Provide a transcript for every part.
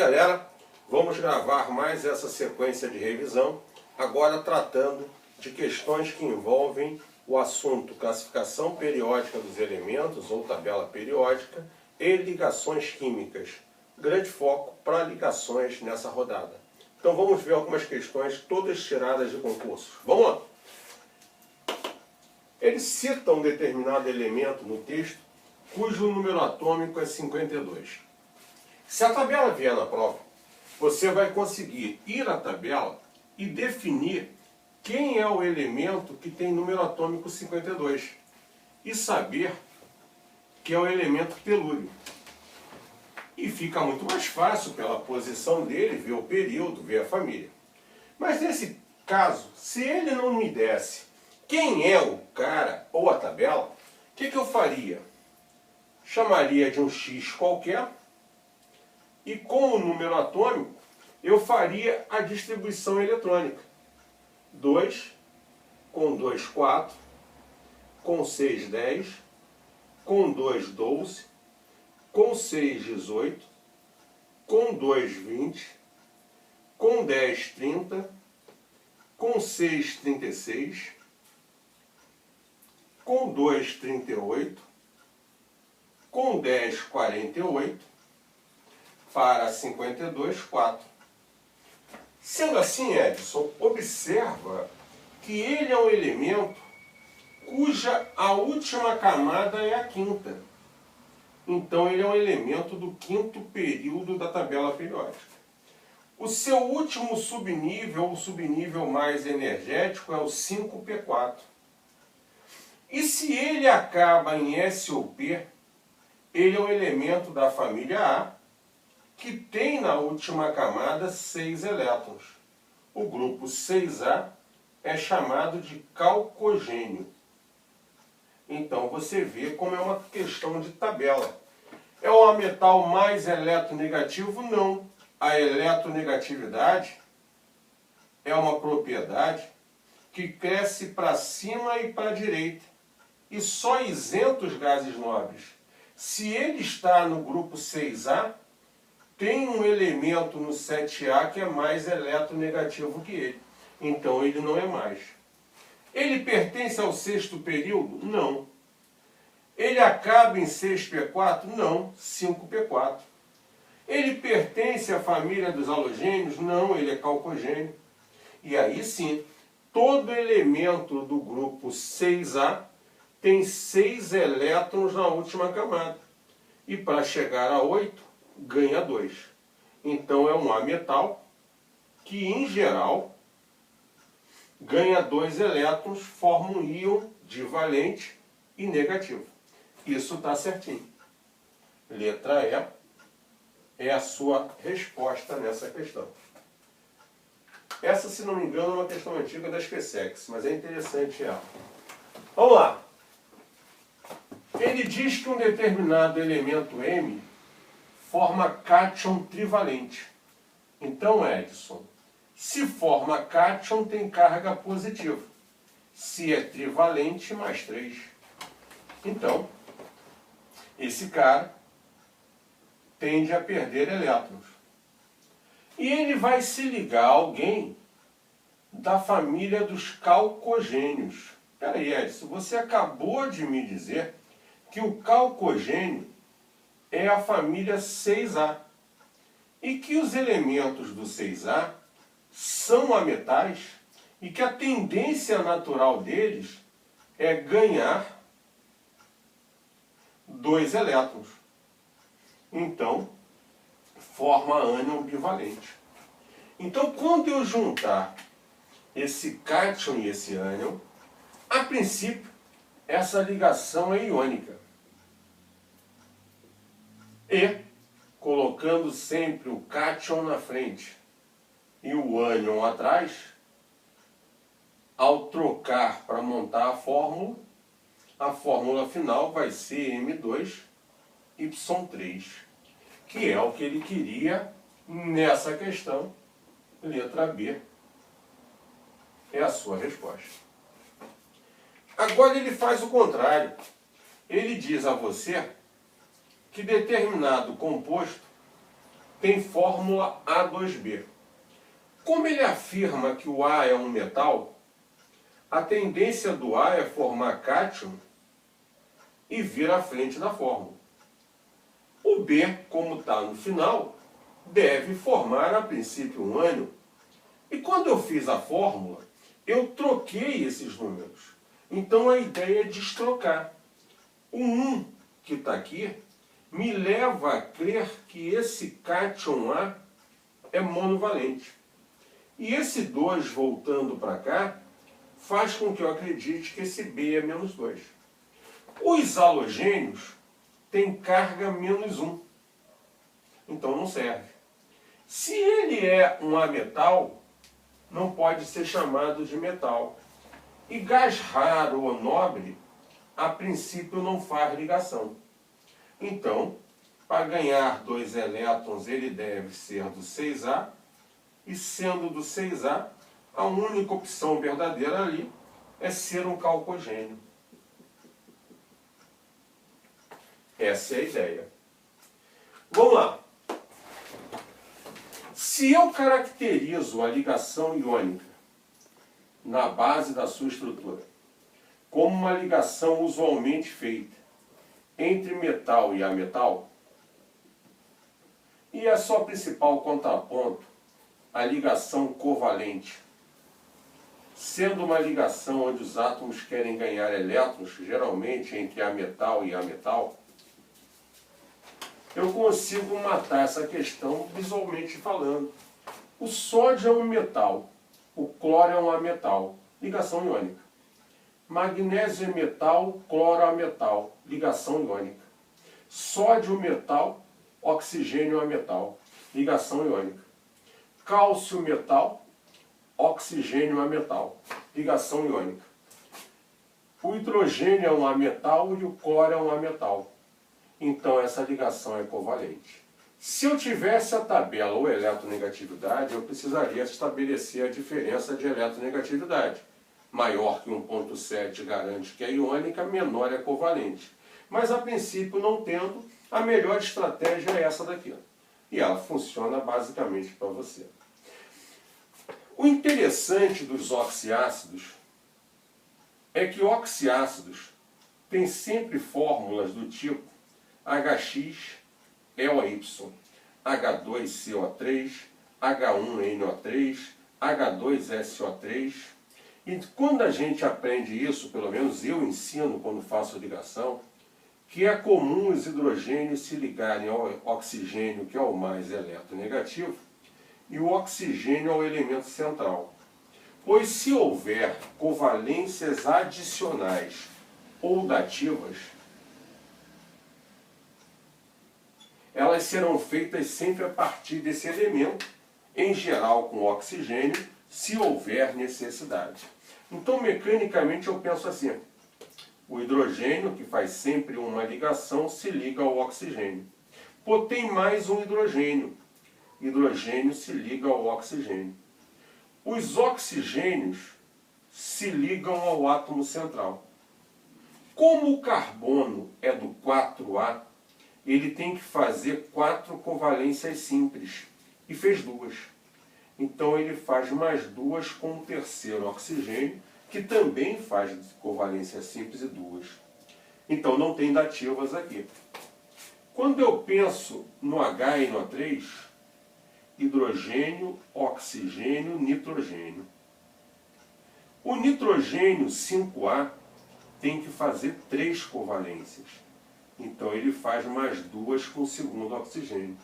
galera, vamos gravar mais essa sequência de revisão, agora tratando de questões que envolvem o assunto classificação periódica dos elementos ou tabela periódica e ligações químicas. Grande foco para ligações nessa rodada. Então vamos ver algumas questões todas tiradas de concursos. Vamos lá! Ele cita um determinado elemento no texto cujo número atômico é 52. Se a tabela vier na prova, você vai conseguir ir à tabela e definir quem é o elemento que tem número atômico 52 e saber que é o elemento telúrio. E fica muito mais fácil, pela posição dele, ver o período, ver a família. Mas nesse caso, se ele não me desse quem é o cara ou a tabela, o que eu faria? Chamaria de um X qualquer e com o número atômico eu faria a distribuição eletrônica. 2 com 2, 4, com 6, 10, com 2, 12, com 6, 18, com 2, 20, com 10, 30, com 6, 36, com 2, 38, com 10, 48, para 52, 4. Sendo assim, Edson, observa que ele é um elemento cuja a última camada é a quinta. Então ele é um elemento do quinto período da tabela periódica. O seu último subnível, o subnível mais energético, é o 5P4. E se ele acaba em S ou P, ele é um elemento da família A, que tem na última camada 6 elétrons. O grupo 6A é chamado de calcogênio. Então você vê como é uma questão de tabela. É o metal mais eletronegativo? Não. A eletronegatividade é uma propriedade que cresce para cima e para a direita. E só isenta os gases nobres. Se ele está no grupo 6A, tem um elemento no 7A que é mais eletronegativo que ele. Então ele não é mais. Ele pertence ao sexto período? Não. Ele acaba em 6P4? Não, 5P4. Ele pertence à família dos halogênios? Não, ele é calcogênio. E aí sim, todo elemento do grupo 6A tem 6 elétrons na última camada. E para chegar a 8, ganha 2. Então é um ametal que, em geral, ganha 2 elétrons, forma um íon divalente e negativo. Isso está certinho. Letra E é a sua resposta nessa questão. Essa, se não me engano, é uma questão antiga da SpaceX, mas é interessante ela. Vamos lá. Ele diz que um determinado elemento M forma cátion trivalente. Então, Edson, se forma cátion, tem carga positiva. Se é trivalente, mais 3. Então, esse cara tende a perder elétrons. E ele vai se ligar a alguém da família dos calcogênios. Espera aí, Edson, você acabou de me dizer que o calcogênio é a família 6A. E que os elementos do 6A são ametais e que a tendência natural deles é ganhar 2 elétrons. Então, forma ânion bivalente. Então, quando eu juntar esse cátion e esse ânion, a princípio, essa ligação é iônica. E, colocando sempre o cátion na frente e o ânion atrás, ao trocar para montar a fórmula final vai ser M2Y3, que é o que ele queria nessa questão. Letra B é a sua resposta. Agora ele faz o contrário. Ele diz a você que determinado composto tem fórmula A2B. Como ele afirma que o A é um metal, a tendência do A é formar cátion e vir à frente da fórmula. O B, como está no final, deve formar a princípio um ânion. E quando eu fiz a fórmula, eu troquei esses números. Então a ideia é destrocar. O 1 que está aqui me leva a crer que esse cátion A é monovalente. E esse 2 voltando para cá faz com que eu acredite que esse B é menos 2. Os halogênios têm carga menos 1. Então não serve. Se ele é um ametal, não pode ser chamado de metal. E gás raro ou nobre, a princípio não faz ligação. Então, para ganhar 2 elétrons, ele deve ser do 6A, e sendo do 6A, a única opção verdadeira ali é ser um calcogênio. Essa é a ideia. Vamos lá. Se eu caracterizo a ligação iônica na base da sua estrutura como uma ligação usualmente feita entre metal e ametal, e a sua principal contraponto, a ligação covalente, sendo uma ligação onde os átomos querem ganhar elétrons, geralmente entre ametal e ametal, eu consigo matar essa questão visualmente falando. O sódio é um metal, o cloro é um ametal, ligação iônica. Magnésio é metal, cloro é metal, ligação iônica. Sódio metal, oxigênio é metal, ligação iônica. Cálcio metal, oxigênio é metal, ligação iônica. O hidrogênio é um ametal e o cloro é um ametal. Então essa ligação é covalente. Se eu tivesse a tabela ou eletronegatividade, eu precisaria estabelecer a diferença de eletronegatividade. Maior que 1,7 garante que é iônica, menor é covalente. Mas a princípio, não tendo, a melhor estratégia é essa daqui. E ela funciona basicamente para você. O interessante dos oxiácidos é que oxiácidos têm sempre fórmulas do tipo HX EOY, H2CO3, H1NO3, H2SO3. E quando a gente aprende isso, pelo menos eu ensino quando faço ligação, que é comum os hidrogênios se ligarem ao oxigênio, que é o mais eletronegativo, e o oxigênio ao elemento central. Pois se houver covalências adicionais ou dativas, elas serão feitas sempre a partir desse elemento, em geral com oxigênio, se houver necessidade. Então, mecanicamente, eu penso assim: o hidrogênio, que faz sempre uma ligação, se liga ao oxigênio. Pô, tem mais um hidrogênio. Hidrogênio se liga ao oxigênio. Os oxigênios se ligam ao átomo central. Como o carbono é do 4A, ele tem que fazer 4 covalências simples. E fez 2. Então ele faz mais 2 com o terceiro oxigênio, que também faz covalência simples e 2. Então não tem dativas aqui. Quando eu penso no HNO3, hidrogênio, oxigênio, nitrogênio. O nitrogênio 5A tem que fazer 3 covalências. Então ele faz mais 2 com o segundo oxigênio.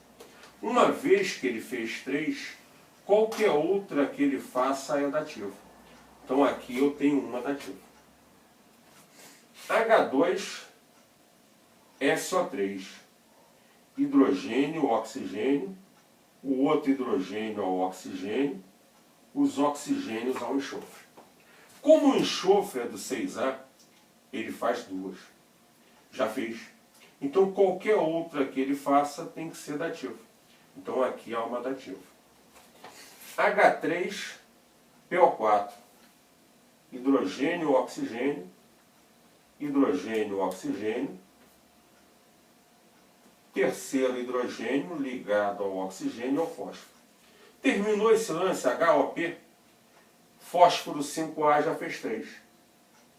Uma vez que ele fez 3, qualquer outra que ele faça é dativa. Então aqui eu tenho uma dativa. H2SO3. Hidrogênio, oxigênio. O outro hidrogênio ao oxigênio. Os oxigênios ao enxofre. Como o enxofre é do 6A, ele faz 2. Já fez. Então qualquer outra que ele faça tem que ser dativa. Então aqui há uma dativa. H3PO4. Hidrogênio, oxigênio. Hidrogênio, oxigênio. terceiro hidrogênio ligado ao oxigênio ao fósforo. Terminou esse lance, HOP, fósforo 5A já fez 3.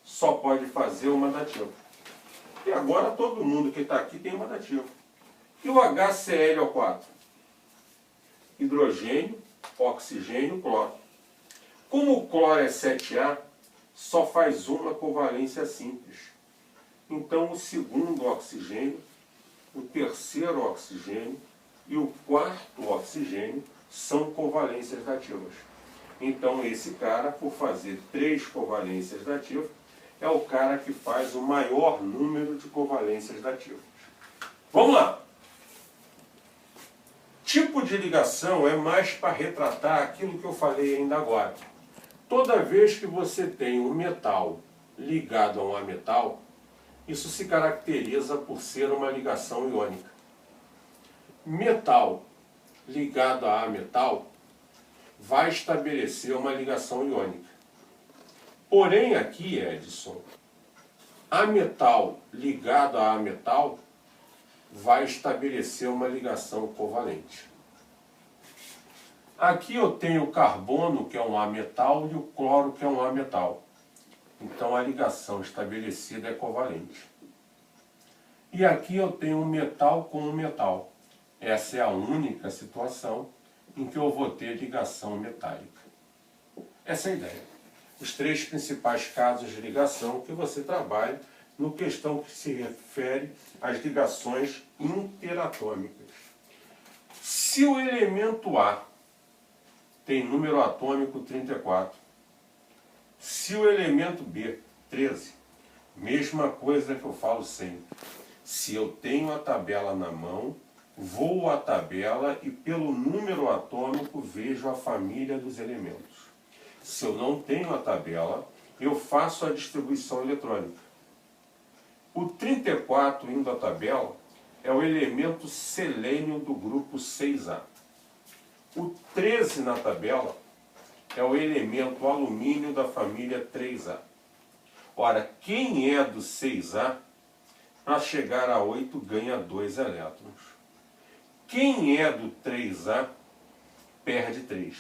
Só pode fazer uma dativa. E agora todo mundo que está aqui tem uma dativa. E o HClO4? Hidrogênio, oxigênio, cloro. Como o cloro é 7A, só faz uma covalência simples. Então o segundo oxigênio, o terceiro oxigênio e o quarto oxigênio são covalências dativas. Então esse cara, por fazer 3 covalências dativas, é o cara que faz o maior número de covalências dativas. Vamos lá! Tipo de ligação é mais para retratar aquilo que eu falei ainda agora. Toda vez que você tem um metal ligado a um ametal, isso se caracteriza por ser uma ligação iônica. Metal ligado a ametal vai estabelecer uma ligação iônica. Porém aqui, Edson, ametal ligado a ametal vai estabelecer uma ligação covalente. Aqui eu tenho o carbono, que é um ametal, e o cloro, que é um ametal. Então a ligação estabelecida é covalente. E aqui eu tenho um metal com um metal. Essa é a única situação em que eu vou ter ligação metálica. Essa é a ideia. Os 3 principais casos de ligação que você trabalha no questão que se refere às ligações interatômicas. Se o elemento A tem número atômico 34, se o elemento B, 13, mesma coisa que eu falo sempre. Se eu tenho a tabela na mão, vou à tabela e pelo número atômico vejo a família dos elementos. Se eu não tenho a tabela, eu faço a distribuição eletrônica. O 34 indo à tabela é o elemento selênio do grupo 6A. O 13 na tabela é o elemento alumínio da família 3A. Ora, quem é do 6A, para chegar a 8 ganha 2 elétrons. Quem é do 3A perde 3.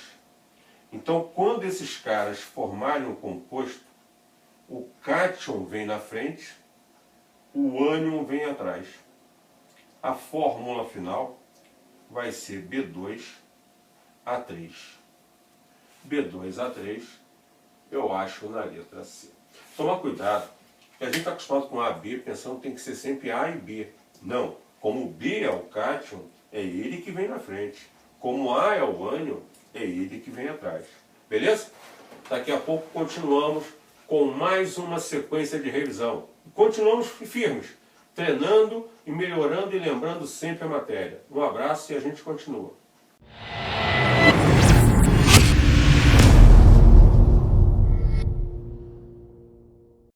Então, quando esses caras formarem um composto, o cátion vem na frente, o ânion vem atrás. A fórmula final vai ser B2A3. B2A3 eu acho na letra C. Toma cuidado, que a gente está acostumado com A e B, pensando que tem que ser sempre A e B. Não, como B é o cátion, é ele que vem na frente. Como A é o ânion, é ele que vem atrás. Beleza? Daqui a pouco continuamos com mais uma sequência de revisão. Continuamos firmes, treinando e melhorando e lembrando sempre a matéria. Um abraço e a gente continua.